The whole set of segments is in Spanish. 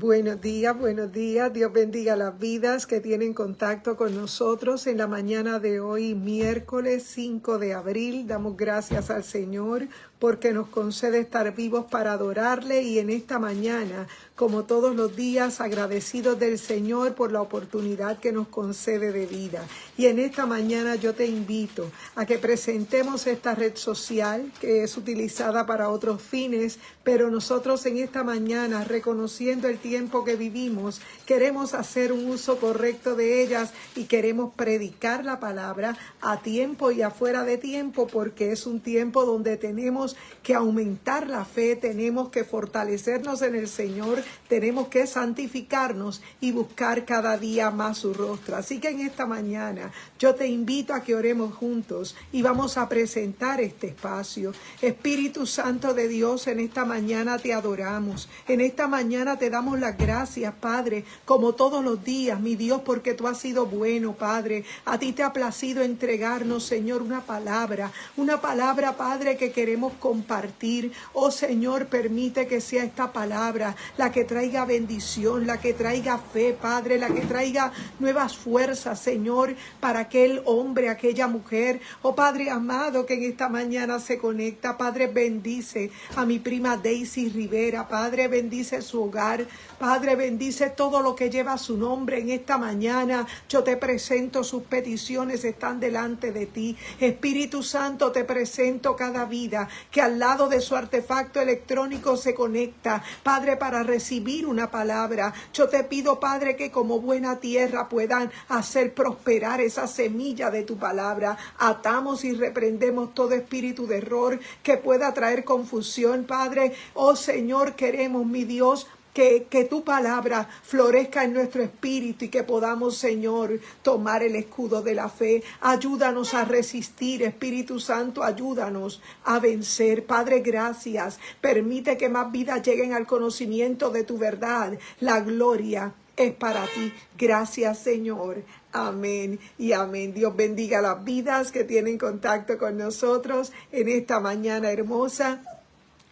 Buenos días, buenos días. Dios bendiga las vidas que tienen contacto con nosotros en la mañana de hoy, miércoles 5 de abril. Damos gracias al Señor porque nos concede estar vivos para adorarle y en esta mañana, como todos los días, agradecidos del Señor por la oportunidad que nos concede de vida. Y en esta mañana yo te invito a que presentemos esta red social que es utilizada para otros fines, pero nosotros en esta mañana, reconociendo el tiempo que vivimos, queremos hacer un uso correcto de ellas y queremos predicar la palabra a tiempo y afuera de tiempo, porque es un tiempo donde tenemos que aumentar la fe, tenemos que fortalecernos en el Señor, tenemos que santificarnos y buscar cada día más su rostro. Así que en esta mañana yo te invito a que oremos juntos y vamos a presentar este espacio. Espíritu Santo de Dios, en esta mañana te adoramos, en esta mañana te damos las gracias, Padre, como todos los días, mi Dios, porque tú has sido bueno, Padre. A ti te ha placido entregarnos, Señor, una palabra, Padre, que queremos compartir. Oh Señor, permite que sea esta palabra la que traiga bendición, la que traiga fe, Padre, la que traiga nuevas fuerzas, Señor, para aquel hombre, aquella mujer, oh Padre amado, que en esta mañana se conecta. Padre, bendice a mi prima Daisy Rivera, Padre, bendice su hogar, Padre, bendice todo lo que lleva su nombre en esta mañana. Yo te presento sus peticiones, están delante de ti. Espíritu Santo, te presento cada vida que al lado de su artefacto electrónico se conecta, Padre, para recibir una palabra. Yo te pido, Padre, que como buena tierra puedan hacer prosperar esa semilla de tu palabra. Atamos y reprendemos todo espíritu de error que pueda traer confusión, Padre. Oh Señor, queremos, mi Dios, que tu palabra florezca en nuestro espíritu y que podamos, Señor, tomar el escudo de la fe. Ayúdanos a resistir, Espíritu Santo, ayúdanos a vencer. Padre, gracias. Permite que más vidas lleguen al conocimiento de tu verdad. La gloria es para ti. Gracias, Señor. Amén y amén. Dios bendiga las vidas que tienen contacto con nosotros en esta mañana hermosa.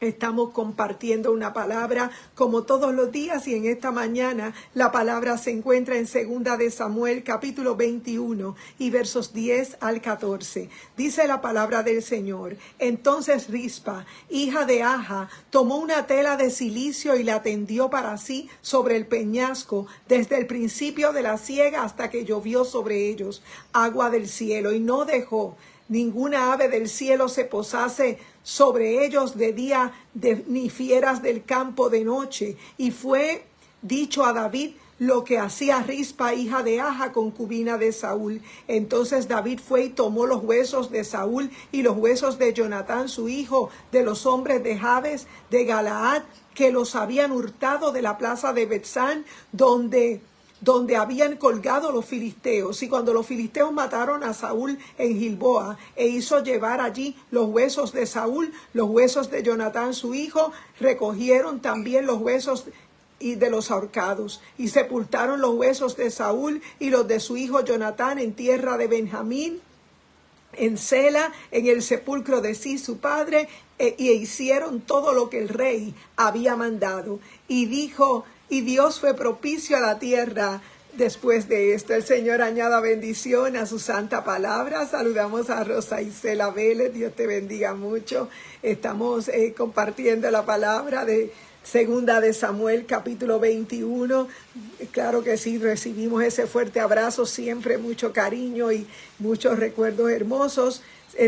Estamos compartiendo una palabra como todos los días y en esta mañana la palabra se encuentra en 2 de Samuel capítulo 21 y versos 10 al 14. Dice la palabra del Señor: Entonces Rispa, hija de Aja, tomó una tela de cilicio y la tendió para sí sobre el peñasco desde el principio de la siega hasta que llovió sobre ellos agua del cielo, y no dejó ninguna ave del cielo se posase sobre ellos de día, ni fieras del campo de noche. Y fue dicho a David lo que hacía Rispa, hija de Aja, concubina de Saúl. Entonces David fue y tomó los huesos de Saúl y los huesos de Jonatán, su hijo, de los hombres de Jabes de Galaad, que los habían hurtado de la plaza de Betzán, donde habían colgado los filisteos. Y cuando los filisteos mataron a Saúl en Gilboa, e hizo llevar allí los huesos de Saúl, los huesos de Jonatán su hijo, recogieron también los huesos y de los ahorcados, y sepultaron los huesos de Saúl y los de su hijo Jonatán en tierra de Benjamín, en Sela, en el sepulcro de Cis su padre, y hicieron todo lo que el rey había mandado. Y Dios fue propicio a la tierra después de esto. El Señor añada bendición a su santa palabra. Saludamos a Rosa Isela Vélez. Dios te bendiga mucho. Estamos compartiendo la palabra de 2 de Samuel capítulo 21. Claro que sí, recibimos ese fuerte abrazo, siempre mucho cariño y muchos recuerdos hermosos.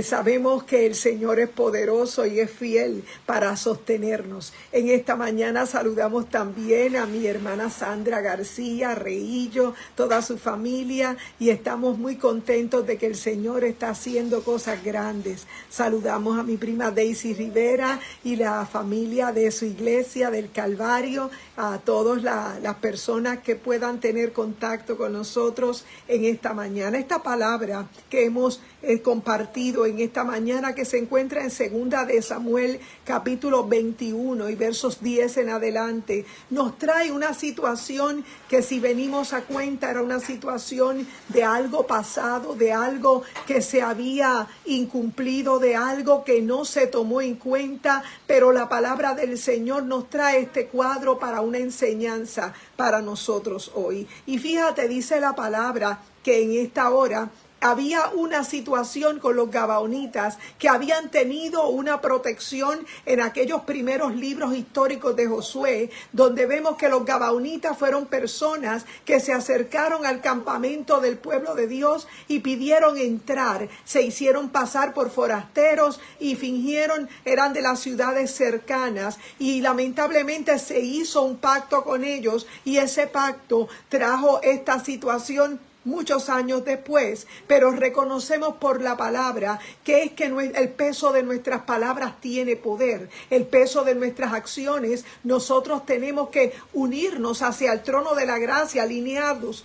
Sabemos que el Señor es poderoso y es fiel para sostenernos. En esta mañana saludamos también a mi hermana Sandra García, Reillo, toda su familia, y estamos muy contentos de que el Señor está haciendo cosas grandes. Saludamos a mi prima Daisy Rivera y la familia de su iglesia del Calvario, a todas las personas que puedan tener contacto con nosotros en esta mañana. Esta palabra que hemos compartido leyendo en esta mañana, que se encuentra en Segunda de Samuel, capítulo 21 y versos 10 en adelante, nos trae una situación que, si venimos a cuenta, era una situación de algo pasado, de algo que se había incumplido, de algo que no se tomó en cuenta, pero la palabra del Señor nos trae este cuadro para una enseñanza para nosotros hoy. Y fíjate, dice la palabra que en esta hora había una situación con los gabaonitas que habían tenido una protección en aquellos primeros libros históricos de Josué, donde vemos que los gabaonitas fueron personas que se acercaron al campamento del pueblo de Dios y pidieron entrar. Se hicieron pasar por forasteros y fingieron, eran de las ciudades cercanas, y lamentablemente se hizo un pacto con ellos, y ese pacto trajo esta situación muchos años después. Pero reconocemos por la palabra que es que el peso de nuestras palabras tiene poder, el peso de nuestras acciones. Nosotros tenemos que unirnos hacia el trono de la gracia, alineados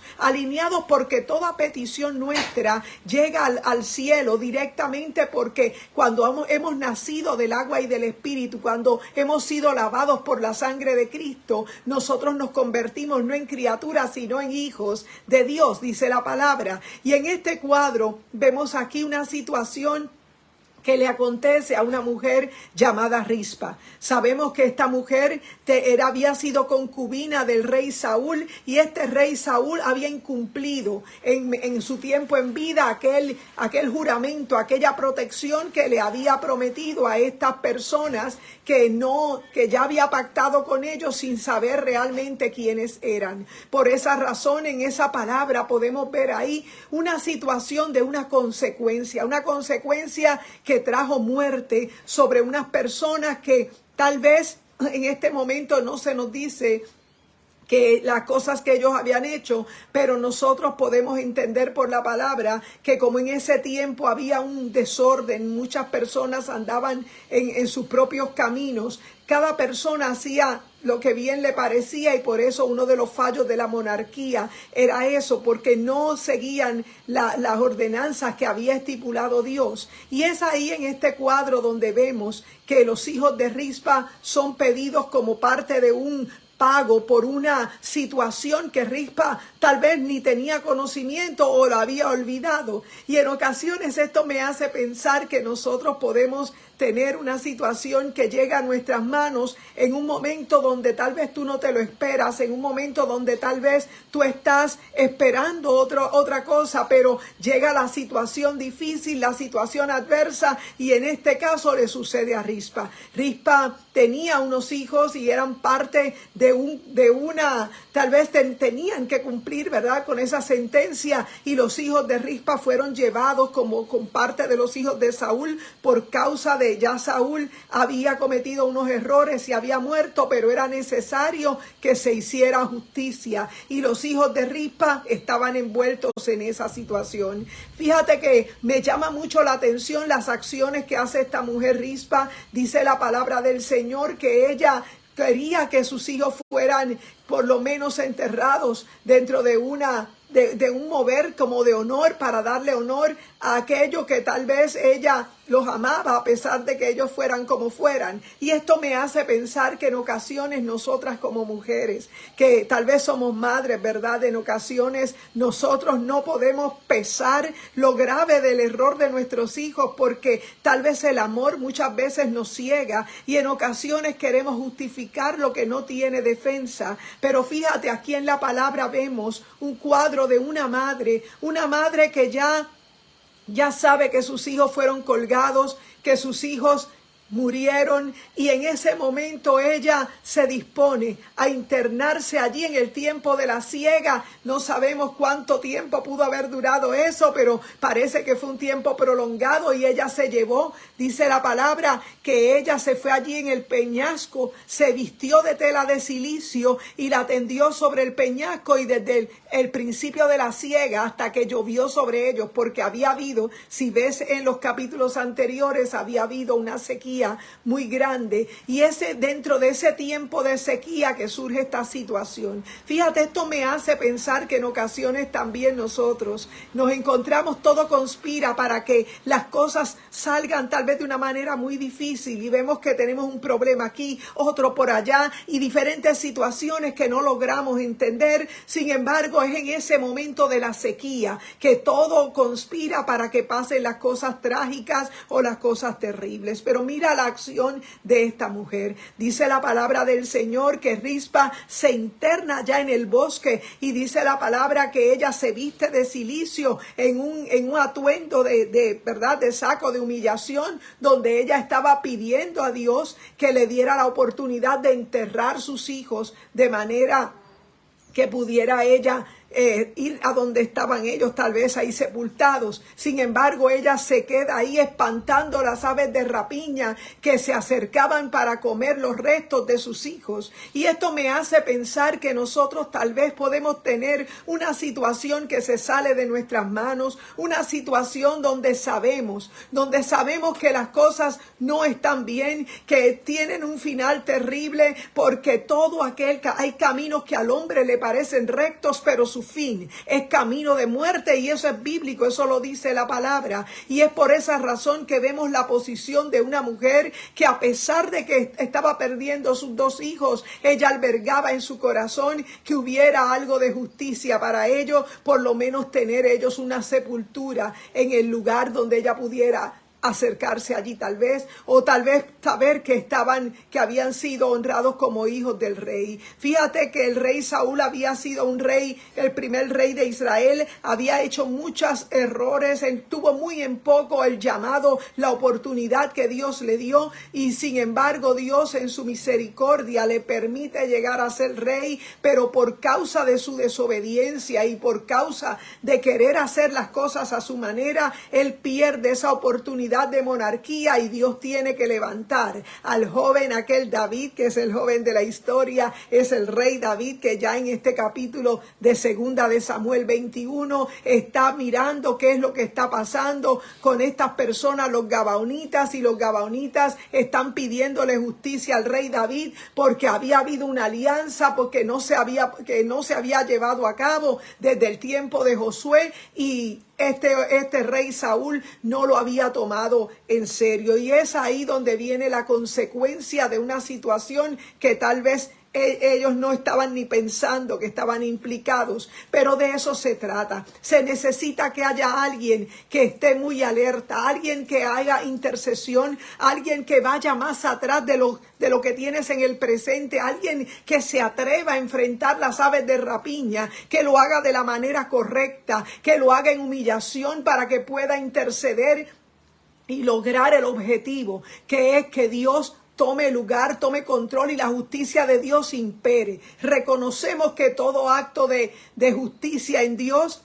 porque toda petición nuestra llega al cielo directamente, porque cuando hemos nacido del agua y del Espíritu, cuando hemos sido lavados por la sangre de Cristo, nosotros nos convertimos no en criaturas sino en hijos de Dios, dice la palabra. Y en este cuadro vemos aquí una situación que le acontece a una mujer llamada Rispa. Sabemos que esta mujer había sido concubina del rey Saúl, y este rey Saúl había incumplido en su tiempo en vida aquel juramento, aquella protección que le había prometido a estas personas que ya había pactado con ellos sin saber realmente quiénes eran. Por esa razón, en esa palabra podemos ver ahí una situación de una consecuencia que trajo muerte sobre unas personas que tal vez en este momento no se nos dice que las cosas que ellos habían hecho, pero nosotros podemos entender por la palabra que como en ese tiempo había un desorden, muchas personas andaban en sus propios caminos, cada persona hacía lo que bien le parecía, y por eso uno de los fallos de la monarquía era eso, porque no seguían las ordenanzas que había estipulado Dios. Y es ahí en este cuadro donde vemos que los hijos de Rispa son pedidos como parte de un pago por una situación que Rispa tal vez ni tenía conocimiento o la había olvidado. Y en ocasiones esto me hace pensar que nosotros podemos tener una situación que llega a nuestras manos en un momento donde tal vez tú no te lo esperas, en un momento donde tal vez tú estás esperando otra cosa, pero llega la situación difícil, la situación adversa, y en este caso le sucede a Rispa. Rispa tenía unos hijos y eran parte de una, tal vez tenían que cumplir, ¿verdad?, con esa sentencia, y los hijos de Rispa fueron llevados como con parte de los hijos de Saúl por causa de ya Saúl había cometido unos errores y había muerto, pero era necesario que se hiciera justicia, y los hijos de Rispa estaban envueltos en esa situación. Fíjate que me llama mucho la atención las acciones que hace esta mujer Rispa. Dice la palabra del Señor que ella quería que sus hijos fueran por lo menos enterrados dentro de un mover como de honor, para darle honor a aquello que tal vez ella los amaba a pesar de que ellos fueran como fueran. Y esto me hace pensar que en ocasiones nosotras como mujeres, que tal vez somos madres, ¿verdad?, en ocasiones nosotros no podemos pesar lo grave del error de nuestros hijos, porque tal vez el amor muchas veces nos ciega y en ocasiones queremos justificar lo que no tiene defensa. Pero fíjate, aquí en la palabra vemos un cuadro de una madre que ya sabe que sus hijos fueron colgados, que sus hijos murieron, y en ese momento ella se dispone a internarse allí en el tiempo de la siega. No sabemos cuánto tiempo pudo haber durado eso, pero parece que fue un tiempo prolongado, y ella se llevó, dice la palabra, que ella se fue allí en el peñasco, se vistió de tela de silicio y la tendió sobre el peñasco, y desde el principio de la siega hasta que llovió sobre ellos, porque había habido, si ves en los capítulos anteriores, había habido una sequía sequía muy grande, y dentro de ese tiempo de sequía que surge esta situación. Fíjate, esto me hace pensar que en ocasiones también nosotros nos encontramos, todo conspira para que las cosas salgan tal vez de una manera muy difícil, y vemos que tenemos un problema aquí, otro por allá, y diferentes situaciones que no logramos entender. Sin embargo, es en ese momento de la sequía que todo conspira para que pasen las cosas trágicas o las cosas terribles. Pero mira la acción de esta mujer. Dice la palabra del Señor que Rispa se interna ya en el bosque, y dice la palabra que ella se viste de cilicio en un atuendo ¿verdad?, de saco de humillación, donde ella estaba pidiendo a Dios que le diera la oportunidad de enterrar sus hijos de manera que pudiera ella ir a donde estaban ellos, tal vez ahí sepultados. Sin embargo, ella se queda ahí espantando las aves de rapiña que se acercaban para comer los restos de sus hijos. Y esto me hace pensar que nosotros tal vez podemos tener una situación que se sale de nuestras manos, una situación donde sabemos que las cosas no están bien, que tienen un final terrible, porque hay caminos que al hombre le parecen rectos, pero su fin es camino de muerte, y eso es bíblico, eso lo dice la palabra. Y es por esa razón que vemos la posición de una mujer que, a pesar de que estaba perdiendo sus dos hijos, ella albergaba en su corazón que hubiera algo de justicia para ellos, por lo menos tener ellos una sepultura en el lugar donde ella pudiera acercarse allí, tal vez saber que habían sido honrados como hijos del rey. Fíjate que el rey Saúl había sido un rey, el primer rey de Israel, había hecho muchos errores, tuvo muy en poco el llamado, la oportunidad que Dios le dio, y sin embargo Dios en su misericordia le permite llegar a ser rey, pero por causa de su desobediencia y por causa de querer hacer las cosas a su manera, él pierde esa oportunidad de monarquía, y Dios tiene que levantar al joven aquel David, que es el joven de la historia, es el rey David, que ya en este capítulo de segunda de Samuel 21 está mirando qué es lo que está pasando con estas personas, los gabaonitas, y los gabaonitas están pidiéndole justicia al rey David porque había habido una alianza, porque no se había llevado a cabo desde el tiempo de Josué, y este rey Saúl no lo había tomado en serio. Y es ahí donde viene la consecuencia de una situación que tal vez ellos no estaban ni pensando que estaban implicados, pero de eso se trata. Se necesita que haya alguien que esté muy alerta, alguien que haga intercesión, alguien que vaya más atrás de lo que tienes en el presente, alguien que se atreva a enfrentar las aves de rapiña, que lo haga de la manera correcta, que lo haga en humillación, para que pueda interceder y lograr el objetivo, que es que Dios tome lugar, tome control y la justicia de Dios impere. Reconocemos que todo acto de justicia en Dios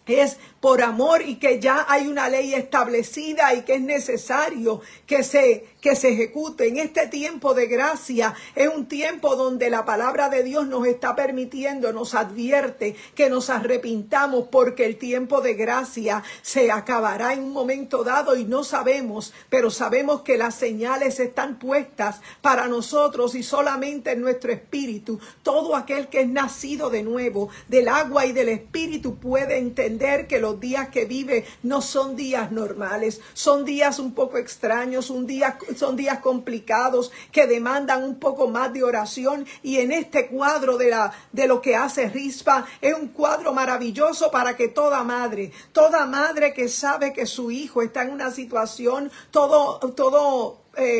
es por amor, y que ya hay una ley establecida y que es necesario que se ejecute. En este tiempo de gracia es un tiempo donde la palabra de Dios nos está permitiendo, nos advierte que nos arrepintamos, porque el tiempo de gracia se acabará en un momento dado y no sabemos, pero sabemos que las señales están puestas para nosotros, y solamente en nuestro espíritu todo aquel que es nacido de nuevo del agua y del espíritu puede entender que los días que vive no son días normales, son días un poco extraños, son días complicados que demandan un poco más de oración. Y en este cuadro de lo que hace Rispa es un cuadro maravilloso para que toda madre que sabe que su hijo está en una situación, todo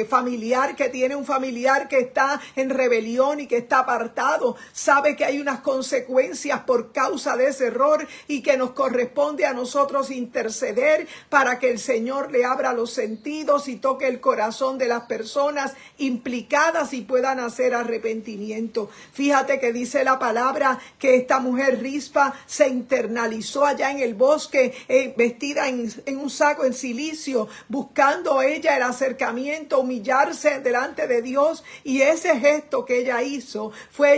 familiar que tiene un familiar que está en rebelión y que está apartado, sabe que hay unas consecuencias por causa de ese error, y que nos corresponde a nosotros interceder para que el Señor le abra los sentidos y toque el corazón de las personas implicadas y puedan hacer arrepentimiento. Fíjate que dice la palabra que esta mujer Rispa se internalizó allá en el bosque, vestida en un saco en cilicio, buscando ella el acercamiento momento humillarse delante de Dios, y ese gesto que ella hizo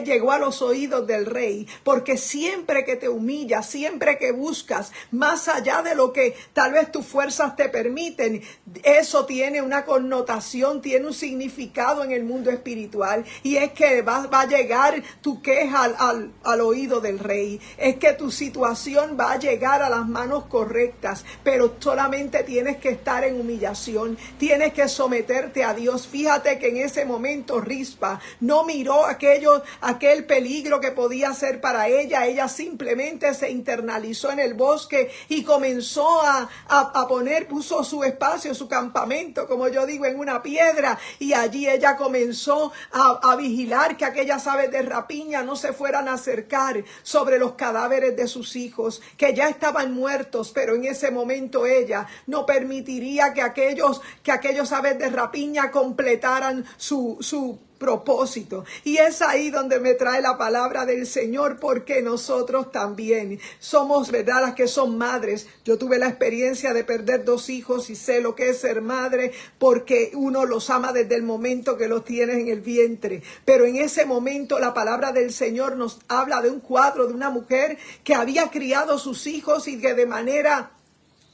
llegó a los oídos del rey, porque siempre que te humillas, siempre que buscas más allá de lo que tal vez tus fuerzas te permiten, eso tiene una connotación, tiene un significado en el mundo espiritual, y es que va a llegar tu queja al oído del rey, es que tu situación va a llegar a las manos correctas, pero solamente tienes que estar en humillación, tienes que someterte a Dios. Fíjate que en ese momento Rispa no miró aquel peligro que podía ser para ella. Ella simplemente se internalizó en el bosque y comenzó puso su espacio, su campamento, como yo digo, en una piedra, y allí ella comenzó a vigilar que aquellas aves de rapiña no se fueran a acercar sobre los cadáveres de sus hijos, que ya estaban muertos, pero en ese momento ella no permitiría que aquellos aves de rapiña completaran su propósito. Y es ahí donde me trae la palabra del Señor, porque nosotros también somos, ¿verdad?, las que son madres. Yo tuve la experiencia de perder 2 hijos y sé lo que es ser madre, porque uno los ama desde el momento que los tienes en el vientre. Pero en ese momento la palabra del Señor nos habla de un cuadro de una mujer que había criado sus hijos y que de manera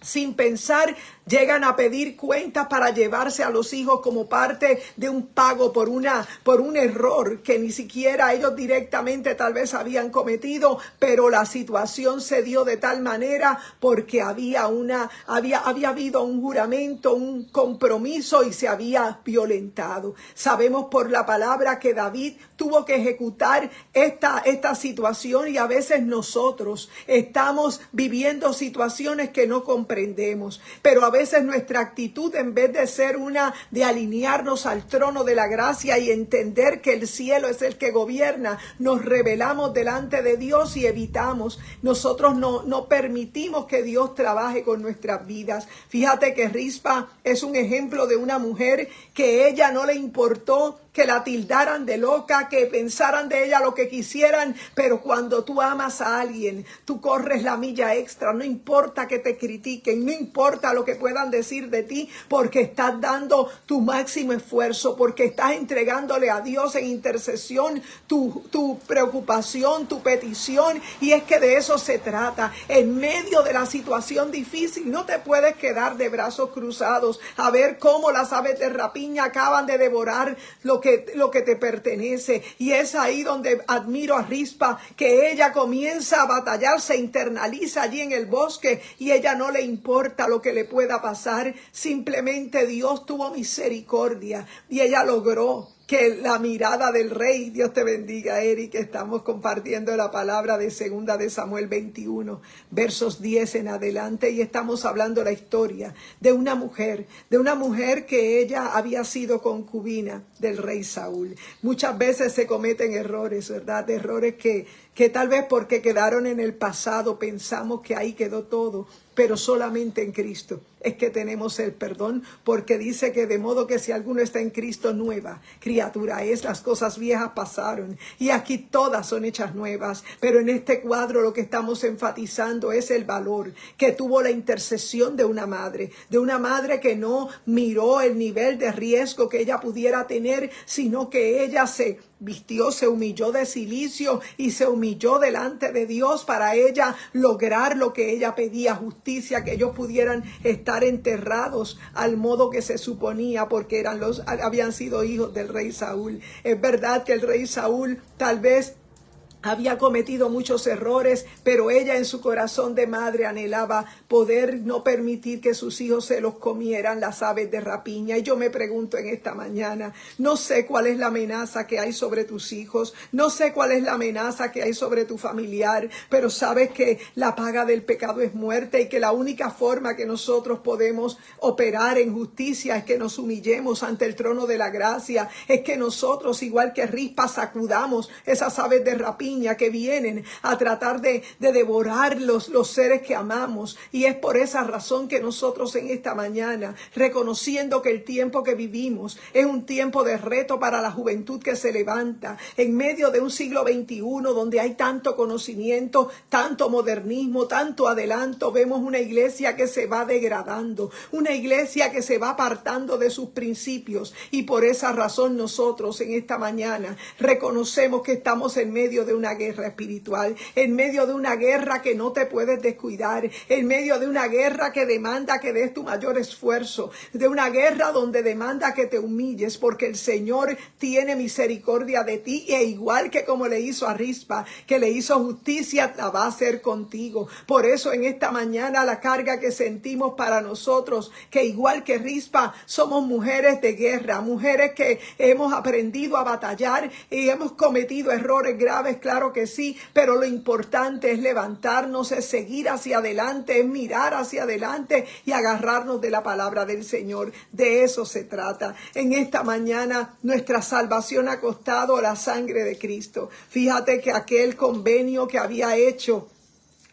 sin pensar llegan a pedir cuentas para llevarse a los hijos como parte de un pago por un error que ni siquiera ellos directamente tal vez habían cometido, pero la situación se dio de tal manera porque había habido un juramento, un compromiso, y se había violentado. Sabemos por la palabra que David tuvo que ejecutar esta situación, y a veces nosotros estamos viviendo situaciones que no comprendemos, pero a veces nuestra actitud, en vez de ser de alinearnos al trono de la gracia y entender que el cielo es el que gobierna, nos rebelamos delante de Dios y evitamos. Nosotros no permitimos que Dios trabaje con nuestras vidas. Fíjate que Rispa es un ejemplo de una mujer que ella no le importó que la tildaran de loca, que pensaran de ella lo que quisieran, pero cuando tú amas a alguien, tú corres la milla extra, no importa que te critiquen, no importa lo que puedan decir de ti, porque estás dando tu máximo esfuerzo, porque estás entregándole a Dios en intercesión tu preocupación, tu petición, y es que de eso se trata. En medio de la situación difícil, no te puedes quedar de brazos cruzados a ver cómo las aves de rapiña acaban de devorar lo que te pertenece. Y es ahí donde admiro a Rispa, que ella comienza a batallar, se internaliza allí en el bosque, y ella no le importa lo que le pueda pasar. Simplemente Dios tuvo misericordia y ella logró que la mirada del rey, Dios te bendiga, Eric, estamos compartiendo la palabra de 2 de Samuel 21, versos 10 en adelante, y estamos hablando la historia de una mujer que ella había sido concubina del rey Saúl. Muchas veces se cometen errores, ¿verdad? Errores que tal vez porque quedaron en el pasado pensamos que ahí quedó todo, pero solamente en Cristo es que tenemos el perdón, porque dice que de modo que si alguno está en Cristo, nueva criatura es, las cosas viejas pasaron y aquí todas son hechas nuevas. Pero en este cuadro lo que estamos enfatizando es el valor que tuvo la intercesión de una madre que no miró el nivel de riesgo que ella pudiera tener, sino que ella se vistió, se humilló de cilicio y se humilló delante de Dios para ella lograr lo que ella pedía, justicia, que ellos pudieran estar enterrados al modo que se suponía, porque habían sido hijos del rey Saúl. Es verdad que el rey Saúl tal vez había cometido muchos errores, pero ella en su corazón de madre anhelaba poder no permitir que sus hijos se los comieran las aves de rapiña. Y yo me pregunto en esta mañana, no sé cuál es la amenaza que hay sobre tus hijos, no sé cuál es la amenaza que hay sobre tu familiar, pero sabes que la paga del pecado es muerte, y que la única forma que nosotros podemos operar en justicia es que nos humillemos ante el trono de la gracia, es que nosotros, igual que Rispa, sacudamos esas aves de rapiña rapiña que vienen a tratar de devorar los seres que amamos. Y es por esa razón que nosotros en esta mañana, reconociendo que el tiempo que vivimos es un tiempo de reto para la juventud que se levanta en medio de un siglo XXI donde hay tanto conocimiento, tanto modernismo, tanto adelanto, vemos una iglesia que se va degradando, una iglesia que se va apartando de sus principios, y por esa razón nosotros en esta mañana reconocemos que estamos en medio de una guerra espiritual, en medio de una guerra que no te puedes descuidar, en medio de una guerra que demanda que des tu mayor esfuerzo, de una guerra donde demanda que te humilles, porque el Señor tiene misericordia de ti, e igual que como le hizo a Rispa, que le hizo justicia, la va a hacer contigo. Por eso en esta mañana la carga que sentimos para nosotros, que igual que Rispa, somos mujeres de guerra, mujeres que hemos aprendido a batallar y hemos cometido errores graves, claro que sí, pero lo importante es levantarnos, es seguir hacia adelante, es mirar hacia adelante y agarrarnos de la palabra del Señor. De eso se trata. En esta mañana nuestra salvación ha costado la sangre de Cristo. Fíjate que aquel convenio que había hecho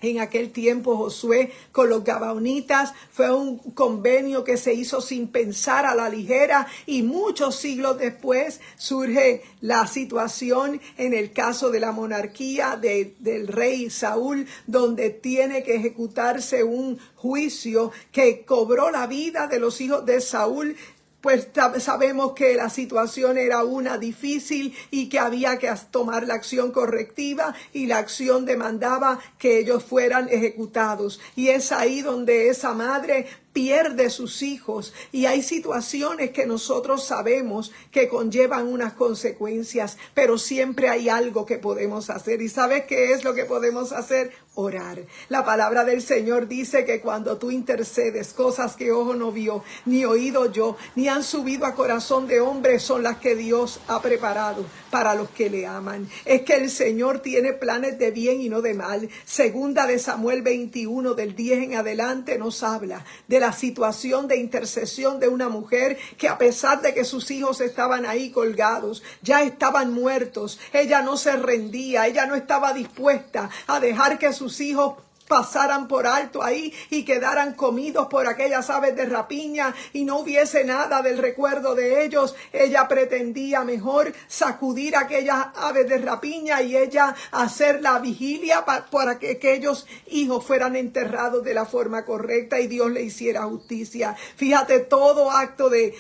en aquel tiempo Josué con los gabaonitas fue un convenio que se hizo sin pensar, a la ligera, y muchos siglos después surge la situación en el caso de la monarquía del rey Saúl, donde tiene que ejecutarse un juicio que cobró la vida de los hijos de Saúl. Pues sabemos que la situación era una difícil y que había que tomar la acción correctiva, y la acción demandaba que ellos fueran ejecutados. Y es ahí donde esa madre pierde sus hijos, y hay situaciones que nosotros sabemos que conllevan unas consecuencias, pero siempre hay algo que podemos hacer. ¿Y sabes qué es lo que podemos hacer? Orar. La palabra del Señor dice que cuando tú intercedes, cosas que ojo no vio, ni oído oyó, ni han subido a corazón de hombre, son las que Dios ha preparado para los que le aman. Es que el Señor tiene planes de bien y no de mal. Segunda de Samuel 21, del 10 en adelante, nos habla de la situación de intercesión de una mujer que, a pesar de que sus hijos estaban ahí colgados, ya estaban muertos, ella no se rendía, ella no estaba dispuesta a dejar que sus hijos pasaran por alto ahí y quedaran comidos por aquellas aves de rapiña y no hubiese nada del recuerdo de ellos. Ella pretendía mejor sacudir aquellas aves de rapiña y ella hacer la vigilia para que aquellos hijos fueran enterrados de la forma correcta y Dios le hiciera justicia. Fíjate, todo acto de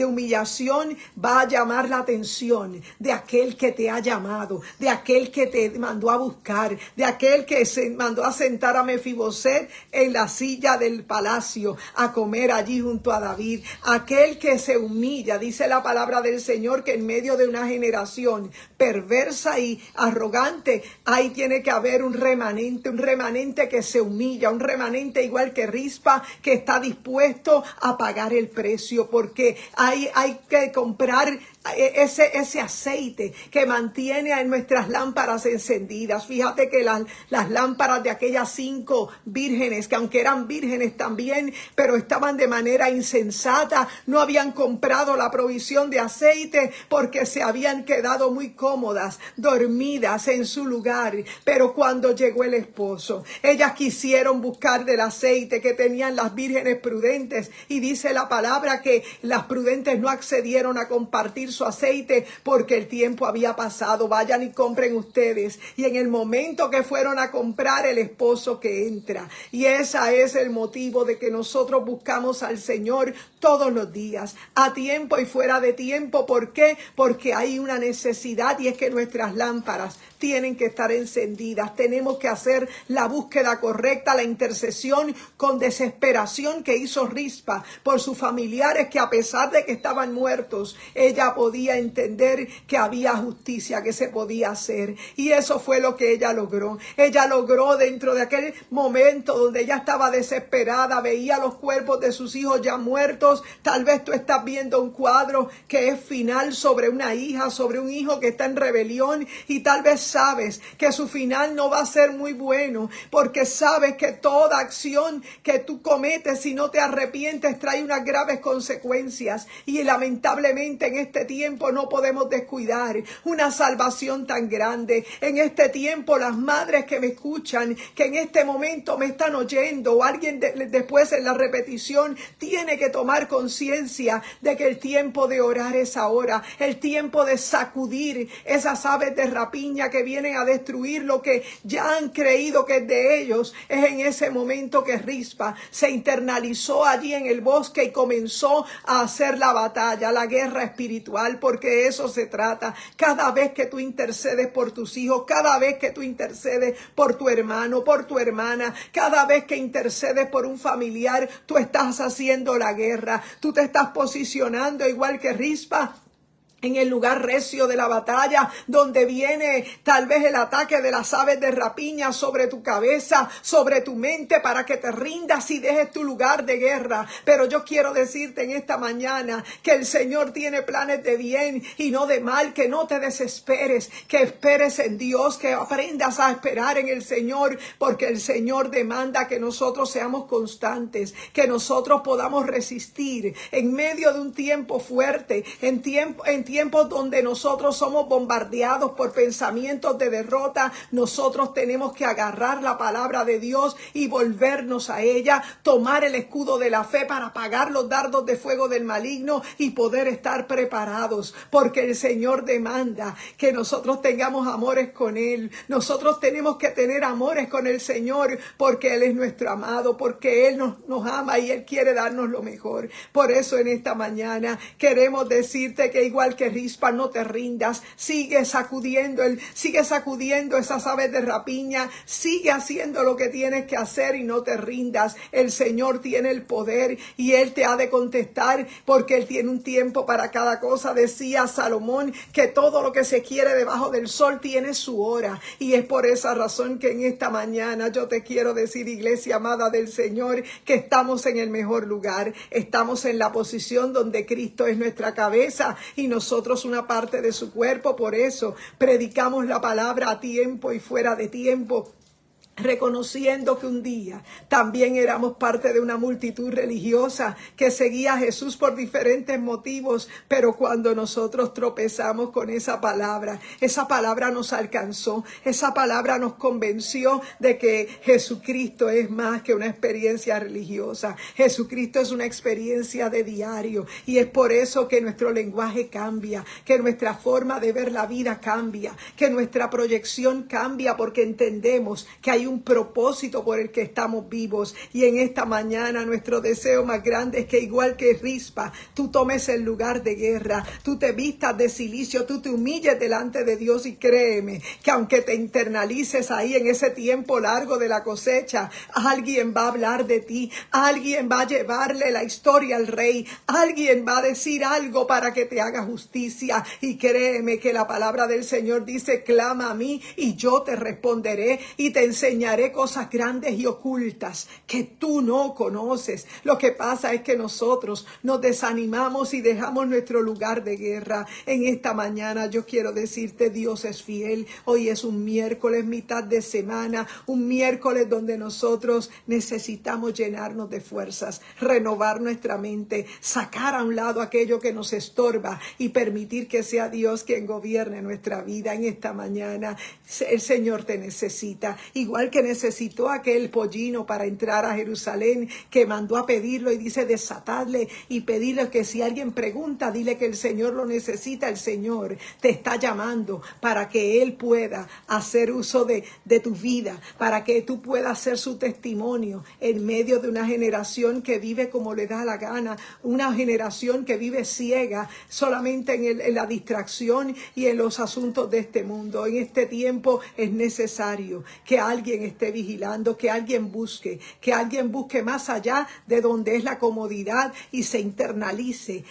humillación va a llamar la atención de aquel que te ha llamado, de aquel que te mandó a buscar, de aquel que se mandó a sentar a Mefiboset en la silla del palacio a comer allí junto a David. Aquel que se humilla, dice la palabra del Señor, que en medio de una generación perversa y arrogante, ahí tiene que haber un remanente que se humilla, un remanente igual que Rispa, que está dispuesto a pagar el precio, porque hay que comprar ese aceite que mantiene a nuestras lámparas encendidas. Fíjate que las lámparas de aquellas 5 vírgenes, que aunque eran vírgenes también, pero estaban de manera insensata, no habían comprado la provisión de aceite porque se habían quedado muy cómodas, dormidas en su lugar. Pero cuando llegó el esposo, ellas quisieron buscar del aceite que tenían las vírgenes prudentes, y dice la palabra que las prudentes no accedieron a compartir su aceite porque el tiempo había pasado. Vayan y compren ustedes. Y en el momento que fueron a comprar, el esposo que entra. Y ese es el motivo de que nosotros buscamos al Señor todos los días, a tiempo y fuera de tiempo. ¿Por qué? Porque hay una necesidad, y es que nuestras lámparas tienen que estar encendidas. Tenemos que hacer la búsqueda correcta, la intercesión con desesperación que hizo Rispa por sus familiares, que a pesar de que estaban muertos, ella podía entender que había justicia que se podía hacer. Y eso fue lo que ella logró. Ella logró, dentro de aquel momento donde ella estaba desesperada, veía los cuerpos de sus hijos ya muertos. Tal vez tú estás viendo un cuadro que es final sobre una hija, sobre un hijo que está en rebelión, y tal vez sabes que su final no va a ser muy bueno, porque sabes que toda acción que tú cometes, si no te arrepientes, trae unas graves consecuencias. Y lamentablemente en este tiempo no podemos descuidar una salvación tan grande. En este tiempo, las madres que me escuchan, que en este momento me están oyendo, o alguien después en la repetición, tiene que tomar conciencia de que el tiempo de orar es ahora, el tiempo de sacudir esas aves de rapiña que vienen a destruir lo que ya han creído que es de ellos. Es en ese momento que Rispa se internalizó allí en el bosque y comenzó a hacer la batalla, la guerra espiritual, porque de eso se trata. Cada vez que tú intercedes por tus hijos, cada vez que tú intercedes por tu hermano, por tu hermana, cada vez que intercedes por un familiar, tú estás haciendo la guerra. Tú te estás posicionando igual que Rispa en el lugar recio de la batalla, donde viene tal vez el ataque de las aves de rapiña sobre tu cabeza, sobre tu mente, para que te rindas y dejes tu lugar de guerra. Pero yo quiero decirte en esta mañana que el Señor tiene planes de bien y no de mal, que no te desesperes, que esperes en Dios, que aprendas a esperar en el Señor, porque el Señor demanda que nosotros seamos constantes, que nosotros podamos resistir en medio de un tiempo fuerte, en tiempos donde nosotros somos bombardeados por pensamientos de derrota. Nosotros tenemos que agarrar la palabra de Dios y volvernos a ella, tomar el escudo de la fe para apagar los dardos de fuego del maligno y poder estar preparados, porque el Señor demanda que nosotros tengamos amores con Él. Nosotros tenemos que tener amores con el Señor, porque Él es nuestro amado, porque Él nos ama y Él quiere darnos lo mejor. Por eso en esta mañana queremos decirte que igual que Rispa, no te rindas, sigue sacudiendo esas aves de rapiña, sigue haciendo lo que tienes que hacer y no te rindas. El Señor tiene el poder y Él te ha de contestar, porque Él tiene un tiempo para cada cosa. Decía Salomón que todo lo que se quiere debajo del sol tiene su hora, y es por esa razón que en esta mañana yo te quiero decir, iglesia amada del Señor, que estamos en el mejor lugar, estamos en la posición donde Cristo es nuestra cabeza y nosotros una parte de su cuerpo. Por eso predicamos la palabra a tiempo y fuera de tiempo, reconociendo que un día también éramos parte de una multitud religiosa que seguía a Jesús por diferentes motivos, pero cuando nosotros tropezamos con esa palabra nos alcanzó, esa palabra nos convenció de que Jesucristo es más que una experiencia religiosa. Jesucristo es una experiencia de diario, y es por eso que nuestro lenguaje cambia, que nuestra forma de ver la vida cambia, que nuestra proyección cambia, porque entendemos que hay un propósito por el que estamos vivos. Y en esta mañana nuestro deseo más grande es que, igual que Rispa, tú tomes el lugar de guerra, tú te vistas de cilicio, tú te humilles delante de Dios, y créeme que aunque te internalices ahí en ese tiempo largo de la cosecha, alguien va a hablar de ti, alguien va a llevarle la historia al rey, alguien va a decir algo para que te haga justicia. Y créeme que la palabra del Señor dice: clama a mí y yo te responderé y te enseñaré cosas grandes y ocultas que tú no conoces. Lo que pasa es que nosotros nos desanimamos y dejamos nuestro lugar de guerra. En esta mañana yo quiero decirte: Dios es fiel. Hoy es un miércoles, mitad de semana, un miércoles donde nosotros necesitamos llenarnos de fuerzas, renovar nuestra mente, sacar a un lado aquello que nos estorba y permitir que sea Dios quien gobierne nuestra vida. En esta mañana el Señor te necesita, igual que necesitó aquel pollino para entrar a Jerusalén, que mandó a pedirlo, y dice: desatadle y pedirle que si alguien pregunta, dile que el Señor lo necesita. El Señor te está llamando para que Él pueda hacer uso de tu vida, para que tú puedas ser su testimonio en medio de una generación que vive como le da la gana, una generación que vive ciega solamente en la distracción y en los asuntos de este mundo. En este tiempo es necesario que alguien esté vigilando, que alguien busque más allá de donde es la comodidad y se internalice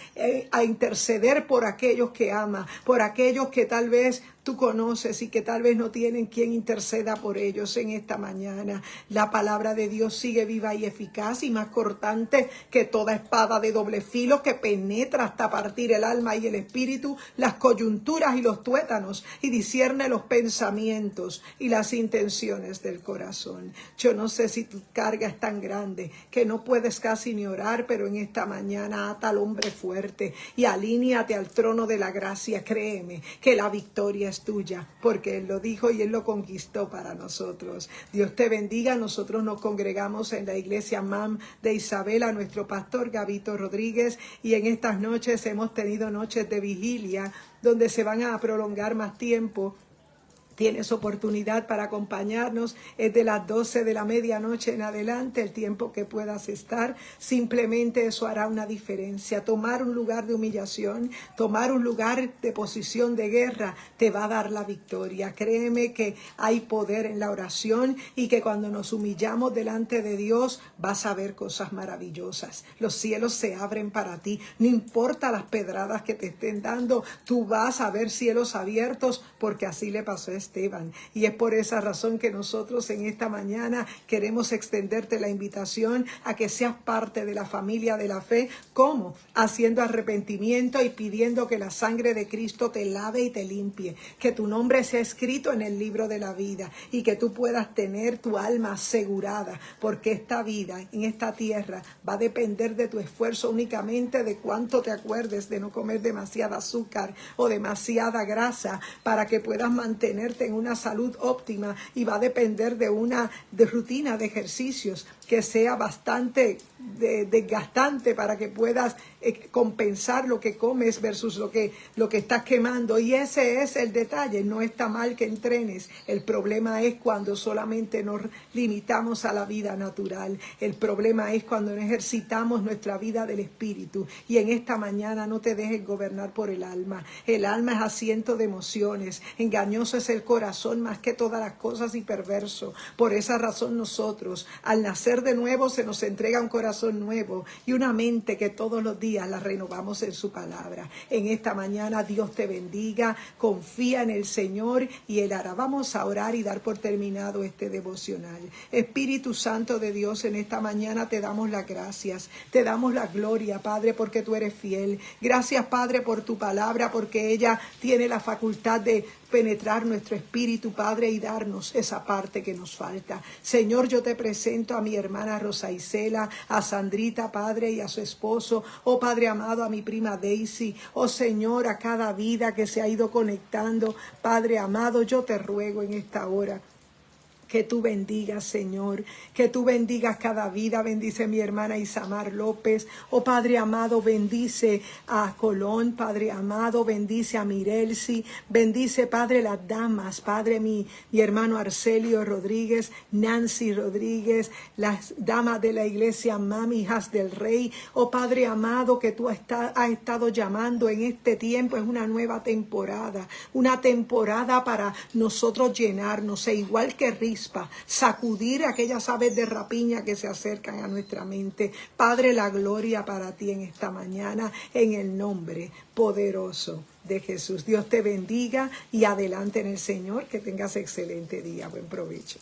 a interceder por aquellos que ama, por aquellos que tal vez tú conoces y que tal vez no tienen quien interceda por ellos en esta mañana. La palabra de Dios sigue viva y eficaz y más cortante que toda espada de doble filo, que penetra hasta partir el alma y el espíritu, las coyunturas y los tuétanos, y discierne los pensamientos y las intenciones del corazón. Yo no sé si tu carga es tan grande que no puedes casi ni orar, pero en esta mañana ata al hombre fuerte y alíñate al trono de la gracia. Créeme que la victoria es tuya, porque Él lo dijo y Él lo conquistó para nosotros. Dios te bendiga. Nosotros nos congregamos en la iglesia MAM de Isabela, nuestro pastor Gabito Rodríguez, y en estas noches hemos tenido noches de vigilia donde se van a prolongar más tiempo. Tienes oportunidad para acompañarnos, es de las 12 de la medianoche en adelante, el tiempo que puedas estar. Simplemente eso hará una diferencia. Tomar un lugar de humillación, tomar un lugar de posición de guerra, te va a dar la victoria. Créeme que hay poder en la oración y que cuando nos humillamos delante de Dios vas a ver cosas maravillosas. Los cielos se abren para ti. No importa las pedradas que te estén dando, tú vas a ver cielos abiertos, porque así le pasó a Esteban. Y es por esa razón que nosotros en esta mañana queremos extenderte la invitación a que seas parte de la familia de la fe. ¿Cómo? Haciendo arrepentimiento y pidiendo que la sangre de Cristo te lave y te limpie, que tu nombre sea escrito en el libro de la vida y que tú puedas tener tu alma asegurada, porque esta vida en esta tierra va a depender de tu esfuerzo únicamente, de cuánto te acuerdes de no comer demasiada azúcar o demasiada grasa, para que puedas mantenerte en una salud óptima, y va a depender de una rutina de ejercicios que sea bastante desgastante para que puedas compensar lo que comes versus lo que estás quemando. Y ese es el detalle. No está mal que entrenes. El problema es cuando solamente nos limitamos a la vida natural. El problema es cuando no ejercitamos nuestra vida del espíritu. Y en esta mañana no te dejes gobernar por el alma. El alma es asiento de emociones. Engañoso es el corazón más que todas las cosas y perverso. Por esa razón nosotros, al nacer de nuevo, se nos entrega un corazón nuevo y una mente que todos los días la renovamos en su palabra. En esta mañana Dios te bendiga. Confía en el Señor y Él hará. Vamos a orar y dar por terminado este devocional. Espíritu Santo de Dios, en esta mañana te damos las gracias, te damos la gloria, Padre, porque tú eres fiel. Gracias, Padre, por tu palabra, porque ella tiene la facultad de penetrar nuestro espíritu, Padre, y darnos esa parte que nos falta. Señor, yo te presento a mi hermana Rosa Isela, a Sandrita, Padre, y a su esposo. Oh, Padre amado, a mi prima Daisy. Oh, Señor, a cada vida que se ha ido conectando. Padre amado, yo te ruego en esta hora que tú bendigas, Señor, que tú bendigas cada vida. Bendice mi hermana Isamar López. Oh, Padre amado, bendice a Colón, Padre amado, bendice a Mirelsi, bendice, Padre, las damas, Padre, mi hermano Arcelio Rodríguez, Nancy Rodríguez, las damas de la iglesia Mami, hijas del Rey. Oh, Padre amado, que tú has estado llamando en este tiempo, es una nueva temporada, una temporada para nosotros llenarnos, e igual que sacudir aquellas aves de rapiña que se acercan a nuestra mente. Padre, la gloria para ti en esta mañana, en el nombre poderoso de Jesús. Dios te bendiga y adelante en el Señor. Que tengas excelente día. Buen provecho.